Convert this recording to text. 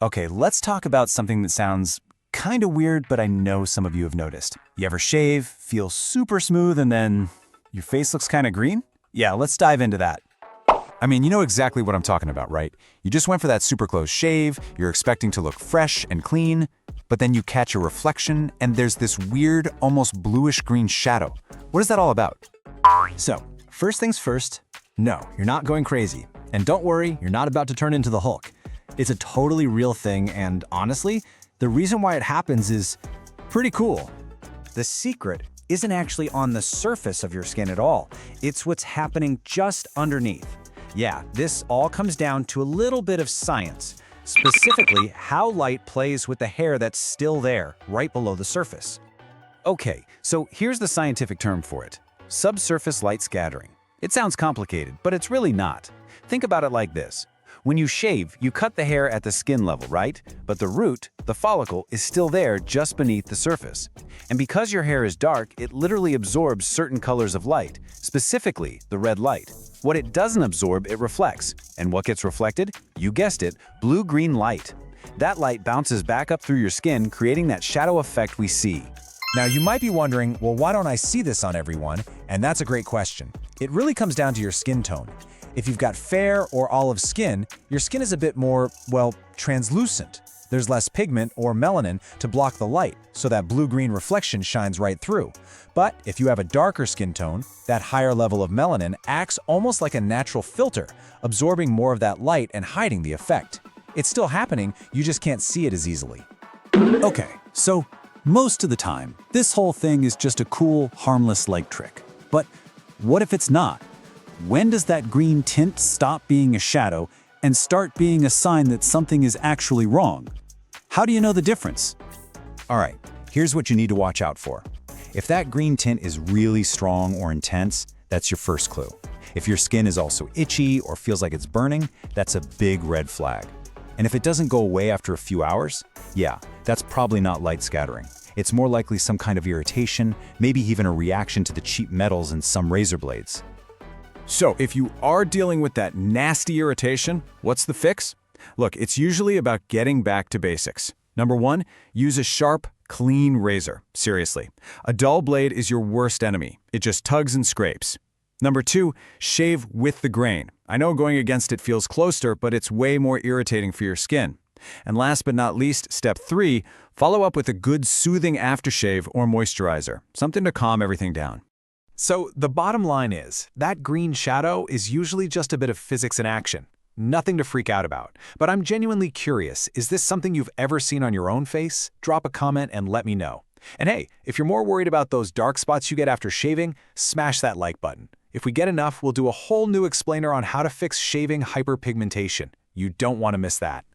Okay, let's talk about something that sounds kind of weird, but I know some of you have noticed. You ever shave, feel super smooth, and then your face looks kind of green? Yeah, let's dive into that. I mean, you know exactly what I'm talking about, right? You just went for that super close shave, you're expecting to look fresh and clean, but then you catch a reflection, and there's this weird, almost bluish-green shadow. What is that all about? So, first things first, no, you're not going crazy. And don't worry, you're not about to turn into the Hulk. It's a totally real thing, and honestly, the reason why it happens is pretty cool. The secret isn't actually on the surface of your skin at all. It's what's happening just underneath. Yeah, this all comes down to a little bit of science, specifically how light plays with the hair that's still there, right below the surface. Okay, so here's the scientific term for it: subsurface light scattering. It sounds complicated, but it's really not. Think about it like this. When you shave, you cut the hair at the skin level, right? But the root, the follicle, is still there just beneath the surface. And because your hair is dark, it literally absorbs certain colors of light, specifically the red light. What it doesn't absorb, it reflects. And what gets reflected? You guessed it, blue-green light. That light bounces back up through your skin, creating that shadow effect we see. Now, you might be wondering, well, why don't I see this on everyone? And that's a great question. It really comes down to your skin tone. If you've got fair or olive skin, your skin is a bit more, well, translucent. There's less pigment or melanin to block the light, so that blue-green reflection shines right through. But if you have a darker skin tone, that higher level of melanin acts almost like a natural filter, absorbing more of that light and hiding the effect. It's still happening, you just can't see it as easily. Okay, so most of the time, this whole thing is just a cool, harmless light trick. But what if it's not? When does that green tint stop being a shadow and start being a sign that something is actually wrong? How do you know the difference? All right, here's what you need to watch out for. If that green tint is really strong or intense, that's your first clue. If your skin is also itchy or feels like it's burning, that's a big red flag. And if it doesn't go away after a few hours, yeah, that's probably not light scattering. It's more likely some kind of irritation, maybe even a reaction to the cheap metals in some razor blades. So, if you are dealing with that nasty irritation, what's the fix? Look, it's usually about getting back to basics. Number one, use a sharp, clean razor. Seriously. A dull blade is your worst enemy. It just tugs and scrapes. Number two, shave with the grain. I know going against it feels closer, but it's way more irritating for your skin. And last but not least, step three, follow up with a good soothing aftershave or moisturizer, something to calm everything down. So the bottom line is, that green shadow is usually just a bit of physics in action. Nothing to freak out about. But I'm genuinely curious, is this something you've ever seen on your own face? Drop a comment and let me know. And hey, if you're more worried about those dark spots you get after shaving, smash that like button. If we get enough, we'll do a whole new explainer on how to fix shaving hyperpigmentation. You don't want to miss that.